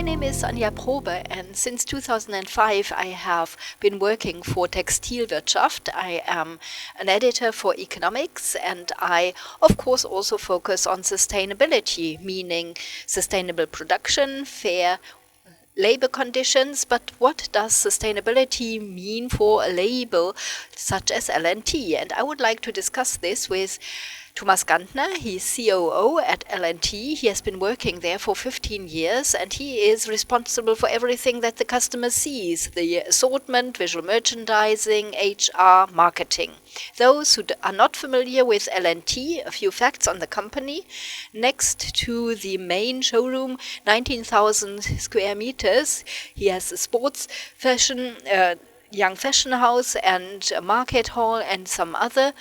My name is Anja Probe, and since 2005 I have been working for Textilwirtschaft. I am an editor for economics, and I, of course, also focus on sustainability, meaning sustainable production, fair labor conditions. But what does sustainability mean for a label such as L&T? And I would like to discuss this with Thomas Ganter. He's COO at L&T. He has been working there for 15 years, and he is responsible for everything that the customer sees: the assortment, visual merchandising, HR, marketing. Those who are not familiar with L&T, a few facts on the company. Next to the main showroom, 19,000 square meters, he has a sports fashion, young fashion house, and a market hall, and some other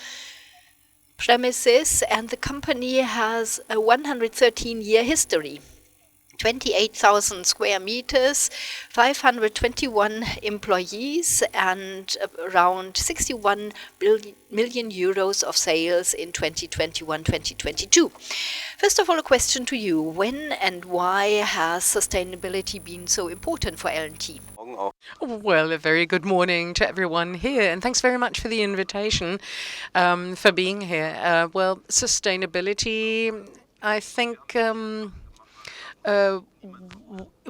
premises, and the company has a 113-year history. 28,000 square meters, 521 employees, and around 61 million euros of sales in 2021-2022. First of all, a question to you. When and why has sustainability been so important for L&T? Well, a very good morning to everyone here, and thanks very much for the invitation, for being here. Well, sustainability, I think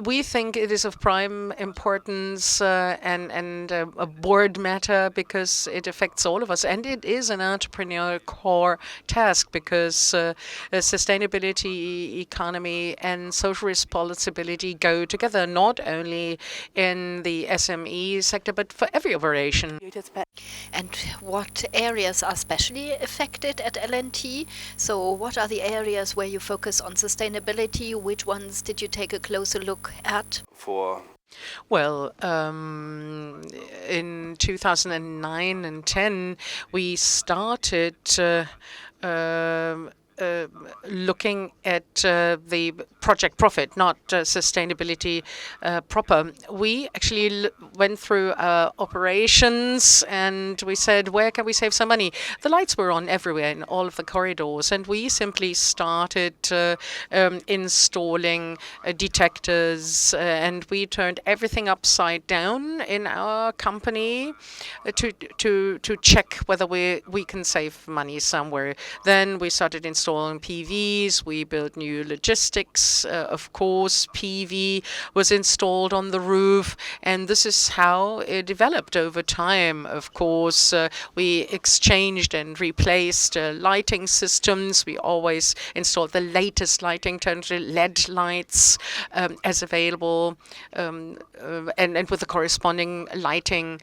we think it is of prime importance and a board matter because it affects all of us, and it is an entrepreneurial core task because sustainability, economy, and social responsibility go together, not only in the SME sector but for every operation. And what areas are especially affected at L&T? So what are the areas where you focus on sustainability? Which ones did you take a closer look at? Well, in 2009 and 10, we started looking at the project profit, not sustainability proper. We actually went through operations and we said, where can we save some money? The lights were on everywhere in all of the corridors, and we simply started installing detectors, and we turned everything upside down in our company to check whether we can save money somewhere. Then we started installing PVs, we built new logistics, of course, PV was installed on the roof, and this is how it developed over time. Of course, we exchanged and replaced lighting systems. We always installed the latest lighting technology, LED lights as available, and with the corresponding lighting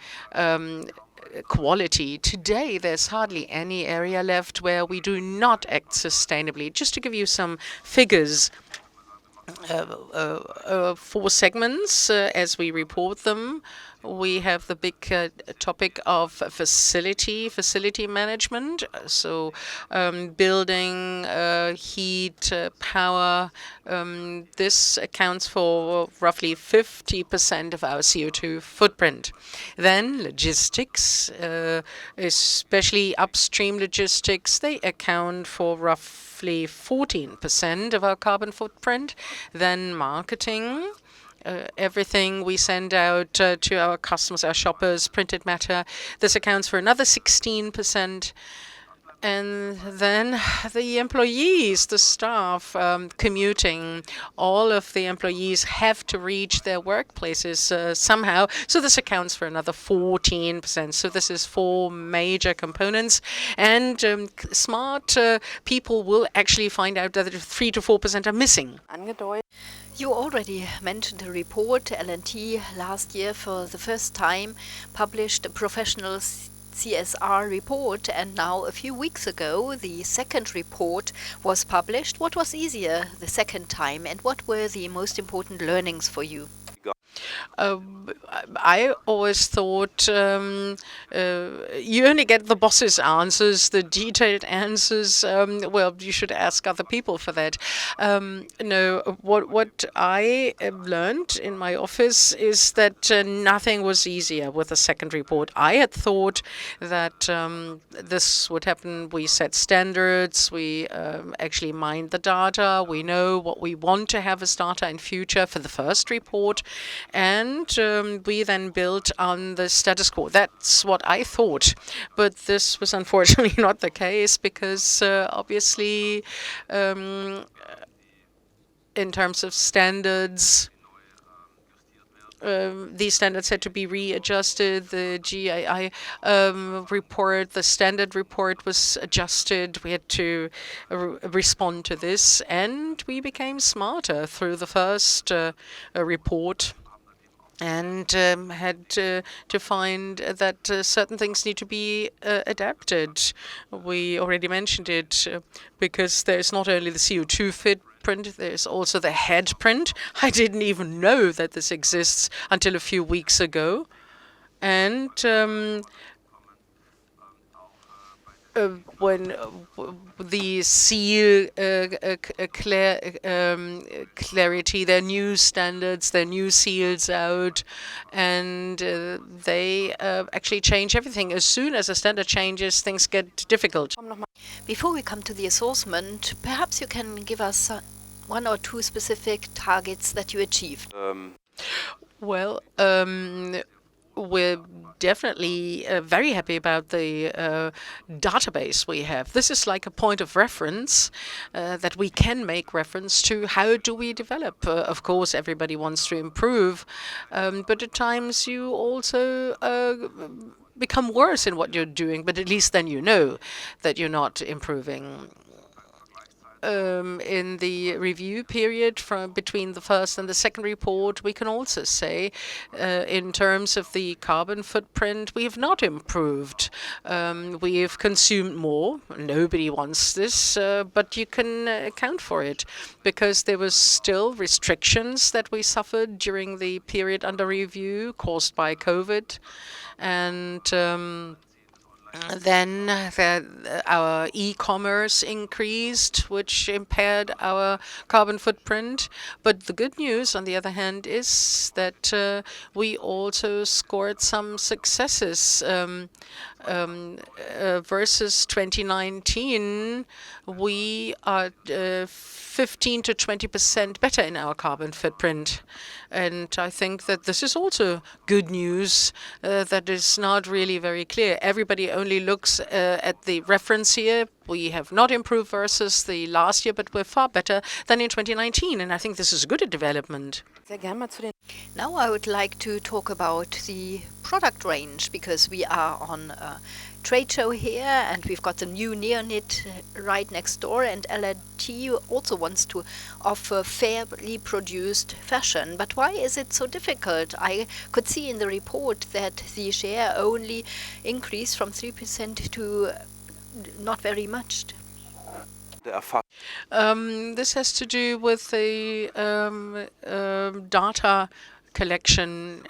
quality. Today, there's hardly any area left where we do not act sustainably. Just to give you some figures, 4 segments as we report them. We have the big topic of facility management. So building, heat, power. This accounts for roughly 50% of our CO2 footprint. Then logistics, especially upstream logistics, they account for roughly 14% of our carbon footprint. Then marketing. Everything we send out to our customers, our shoppers, printed matter, this accounts for another 16%. And then the employees, the staff, commuting, all of the employees have to reach their workplaces somehow. So this accounts for another 14%. So this is 4 major components. And smart people will actually find out that 3 to 4% are missing. You already mentioned a report. L&T last year for the first time published a professional CSR report, and now a few weeks ago the second report was published. What was easier the second time, and what were the most important learnings for you? I always thought you only get the boss's answers, the detailed answers. Well, you should ask other people for that. No, what I learned in my office is that nothing was easier with the second report. I had thought that this would happen. We set standards. We actually mined the data. We know what we want to have as data in future for the first report, and we then built on the status quo. That's what I thought, but this was unfortunately not the case because obviously in terms of standards, these standards had to be readjusted. The GAI report, the standard report was adjusted. We had to respond to this, and we became smarter through the first report, and had to find that certain things need to be adapted. We already mentioned it because there's not only the CO2 footprint, there's also the head print. I didn't even know that this exists until a few weeks ago. And when the seal clarity, their new standards, their new seals out, and they actually change everything. As soon as a standard changes, things get difficult. Before we come to the assortment, perhaps you can give us one or two specific targets that you achieved. Well, we're definitely very happy about the database we have. This is like a point of reference that we can make reference to. How do we develop? Of course, everybody wants to improve, but at times you also become worse in what you're doing, but at least then you know that you're not improving. In the review period from between the first and the second report, we can also say, in terms of the carbon footprint, we have not improved. We have consumed more. Nobody wants this, but you can account for it because there was still restrictions that we suffered during the period under review caused by COVID, and then our e-commerce increased, which impaired our carbon footprint. But the good news, on the other hand, is that we also scored some successes. Versus 2019, we are 15 to 20% better in our carbon footprint. And I think that this is also good news that is not really very clear. Everybody only looks at the reference here. We have not improved versus the last year, but we're far better than in 2019. And I think this is a good development. Now I would like to talk about the product range, because we are on a trade show here and we've got the new Neoknit right next door, and LRT also wants to offer fairly produced fashion. But why is it so difficult? I could see in the report that the share only increased from 3% to not very much. This has to do with the data collection.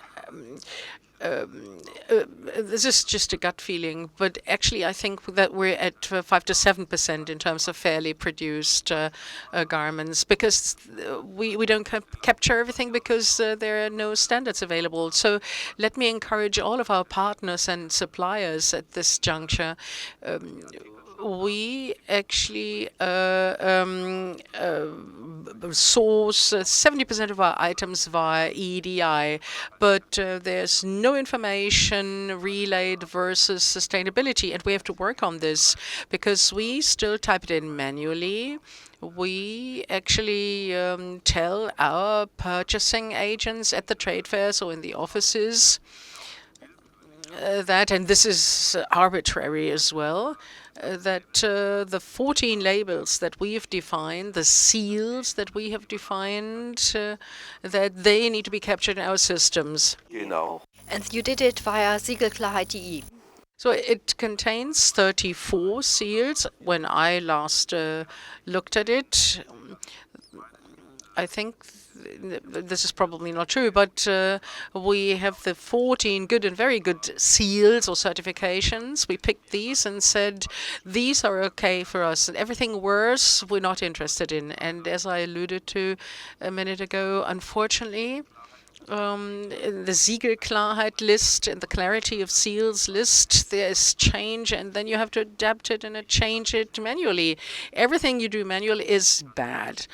This is just a gut feeling, but actually I think that we're at 5 to 7% in terms of fairly produced garments, because we don't capture everything because there are no standards available. So let me encourage all of our partners and suppliers at this juncture. We actually source 70% of our items via EDI, but there's no information relayed versus sustainability, and we have to work on this because we still type it in manually. We actually tell our purchasing agents at the trade fairs or in the offices that, and this is arbitrary as well, that the 14 labels that we have defined, the seals that we have defined, that they need to be captured in our systems. And you did it via Siegelklarheit.de. So it contains 34 seals when I last looked at it. I think this is probably not true, but we have the 14 good and very good seals or certifications. We picked these and said, these are okay for us, and everything worse, we're not interested in. And as I alluded to a minute ago, unfortunately, in the Siegelklarheit list, in the clarity of seals list, there is change, and then you have to adapt it and change it manually. Everything you do manually is bad.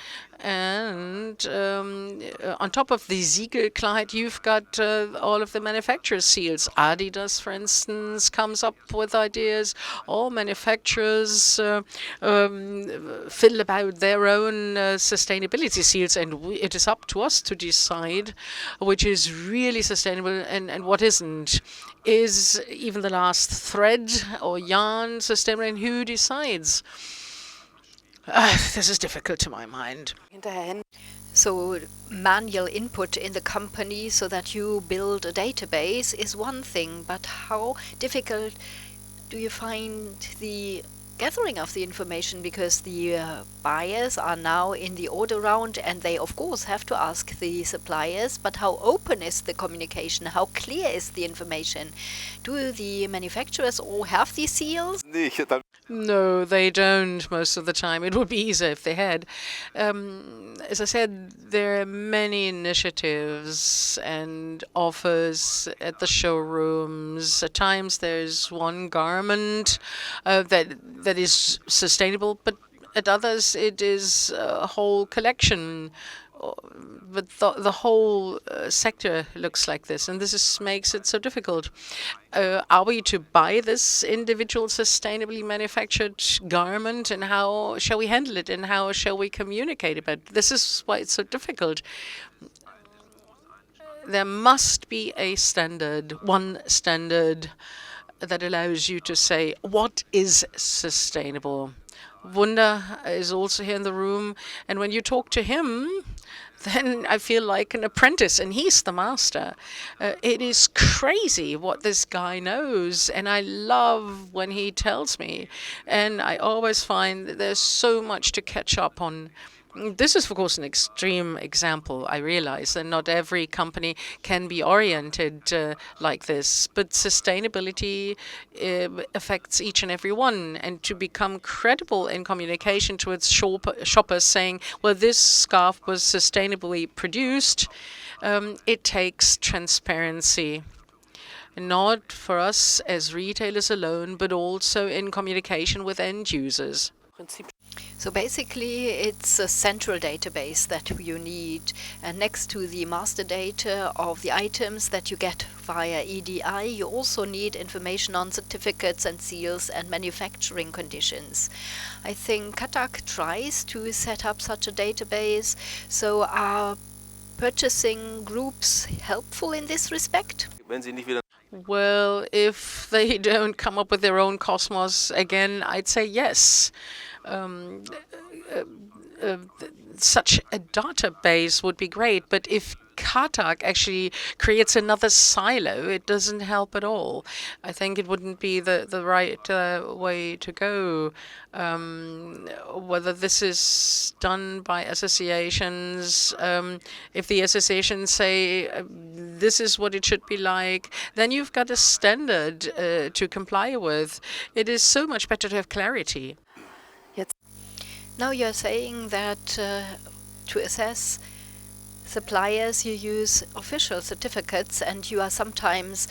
And on top of the Siegelklarheit, you've got all of the manufacturer seals. Adidas, for instance, comes up with ideas. All manufacturers fiddle about their own sustainability seals, and it is up to us to decide which is really sustainable and what isn't. Is even the last thread or yarn sustainable, and who decides? This is difficult to my mind. So manual input in the company so that you build a database is one thing, but how difficult do you find the gathering of the information, because the buyers are now in the order round and they of course have to ask the suppliers, but how open is the communication, how clear is the information? Do the manufacturers all have these seals? No, they don't most of the time. It would be easier if they had. As I said, there are many initiatives and offers at the showrooms. At times there's one garment that is sustainable, but at others it is a whole collection. But the whole sector looks like this, and makes it so difficult. Are we to buy this individual sustainably manufactured garment, and how shall we handle it, and how shall we communicate about it? This is why it's so difficult. There must be a standard, one standard, that allows you to say what is sustainable. Wunder is also here in the room, and when you talk to him, then I feel like an apprentice, and he's the master. It is crazy what this guy knows, and I love when he tells me. And I always find that there's so much to catch up on. This is, of course, an extreme example. I realize that not every company can be oriented like this, but sustainability affects each and every one. And to become credible in communication towards shoppers saying, well, this scarf was sustainably produced, it takes transparency. Not for us as retailers alone, but also in communication with end users. So basically, it's a central database that you need, and next to the master data of the items that you get via EDI, you also need information on certificates and seals and manufacturing conditions. I think Katak tries to set up such a database. So are purchasing groups helpful in this respect? Well, if they don't come up with their own cosmos again, I'd say yes. Such a database would be great, but if Katak actually creates another silo, it doesn't help at all. I think it wouldn't be the right way to go. Whether this is done by associations, if the associations say this is what it should be like, then you've got a standard to comply with. It is so much better to have clarity. Now you're saying that to assess suppliers you use official certificates, and you are sometimes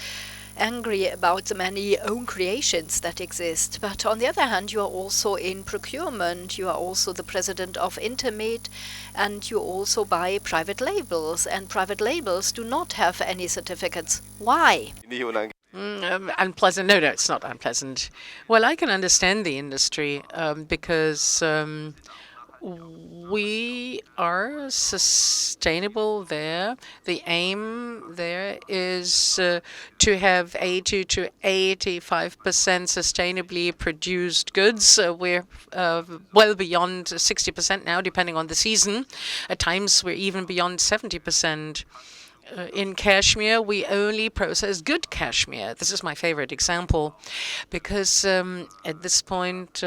angry about the many own creations that exist. But on the other hand, you are also in procurement, you are also the president of Intermed, and you also buy private labels, and private labels do not have any certificates. Why? Unpleasant? No, it's not unpleasant. Well, I can understand the industry because we are sustainable there. The aim there is to have 80 to 85% sustainably produced goods. We're well beyond 60% now, depending on the season. At times, we're even beyond 70%. In cashmere, we only process good cashmere. This is my favorite example, because at this point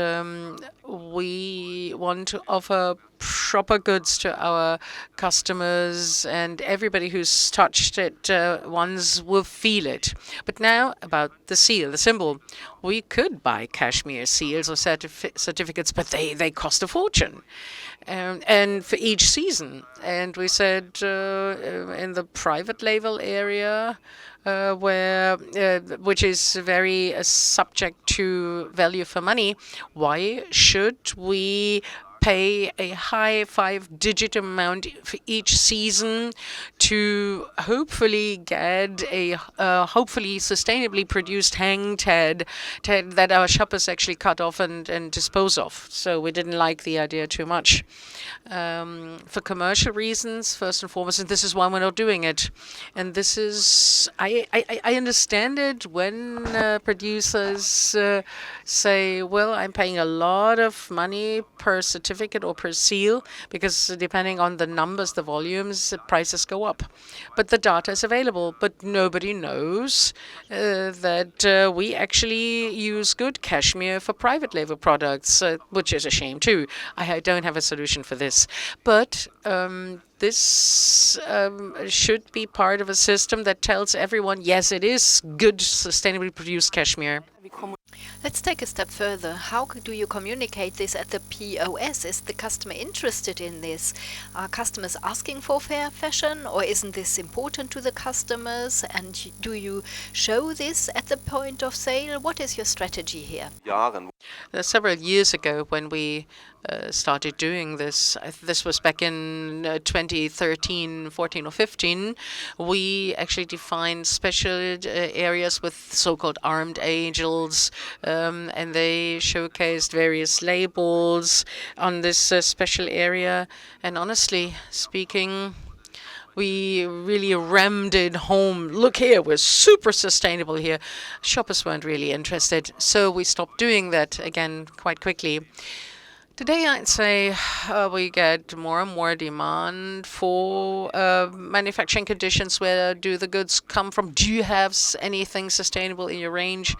we want to offer proper goods to our customers, and everybody who's touched it once will feel it. But now about the seal, the symbol. We could buy cashmere seals or certificates, but they cost a fortune. And for each season. And we said in the private label area, which is very subject to value for money, why should we pay a high five-digit amount for each season to hopefully get a hopefully sustainably produced hang tag that our shoppers actually cut off and dispose of. So we didn't like the idea too much. For commercial reasons, first and foremost, and this is why we're not doing it. And this is, I understand it when producers say, well, I'm paying a lot of money per certificate or per seal, because depending on the numbers, the volumes, the prices go up. But the data is available, but nobody knows that we actually use good cashmere for private label products, which is a shame too. I don't have a solution for this. But this should be part of a system that tells everyone, yes, it is good, sustainably produced cashmere. Let's take a step further. How do you communicate this at the POS? Is the customer interested in this? Are customers asking for fair fashion, or isn't this important to the customers? And do you show this at the point of sale? What is your strategy here? Several years ago, when we started doing this, this was back in 2013, 14 or 15, we actually defined special areas with so-called armed angels, and they showcased various labels on this special area. And honestly speaking, we really rammed it home. Look here, we're super sustainable here. Shoppers weren't really interested, so we stopped doing that again quite quickly. Today, I'd say we get more and more demand for manufacturing conditions. Where do the goods come from? Do you have anything sustainable in your range?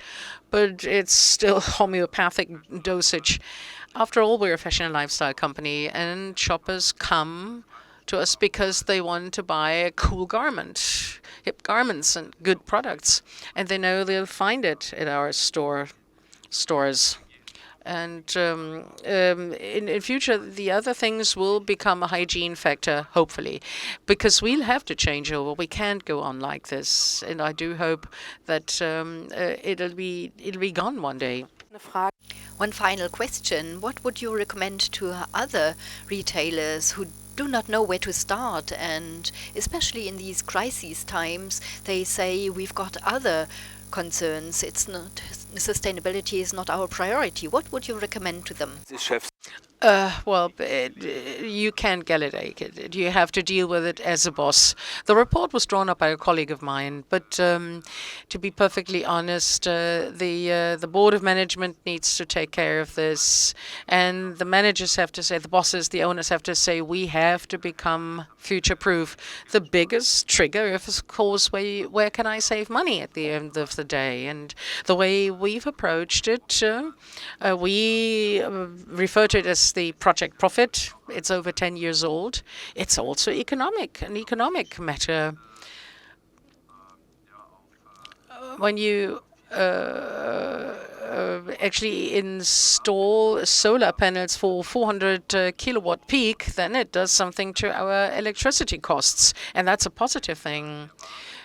But it's still homeopathic dosage. After all, we're a fashion and lifestyle company, and shoppers come to us because they want to buy a cool garment, hip garments and good products. And they know they'll find it at our stores. And in future, the other things will become a hygiene factor, hopefully, because we'll have to change over. We can't go on like this, and I do hope that it'll be gone one day. One final question. What would you recommend to other retailers who do not know where to start, and especially in these crisis times, they say we've got other concerns. It's not, sustainability is not our priority. What would you recommend to them? Well, you can't delegate it. You have to deal with it as a boss. The report was drawn up by a colleague of mine, but to be perfectly honest, the board of management needs to take care of this, and the managers have to say, the bosses, the owners have to say, we have to become future-proof. The biggest trigger is, of course, where can I save money at the end of the day? And the way we've approached it, we refer to it as the project profit. It's over 10 years old. It's also an economic matter. When you actually install solar panels for 400 kilowatt peak, then it does something to our electricity costs, and that's a positive thing.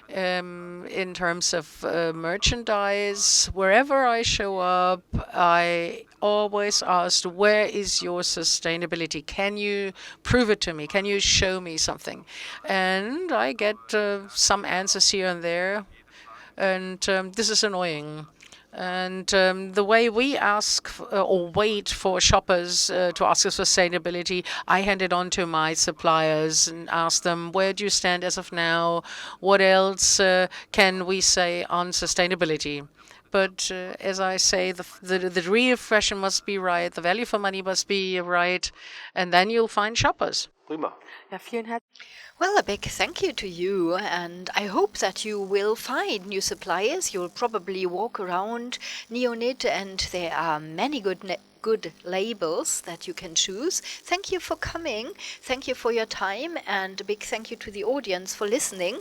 In terms of merchandise, wherever I show up, I always ask, where is your sustainability? Can you prove it to me? Can you show me something? And I get some answers here and there, and this is annoying. And the way we ask or wait for shoppers to ask us for sustainability, I hand it on to my suppliers and ask them, where do you stand as of now? What else can we say on sustainability? But as I say, the real fashion must be right, the value for money must be right, and then you'll find shoppers. Prima. Ja, vielen Herzlichen Well, a big thank you to you, and I hope that you will find new suppliers. You'll probably walk around Neonit, and there are many good labels that you can choose. Thank you for coming. Thank you for your time, and a big thank you to the audience for listening.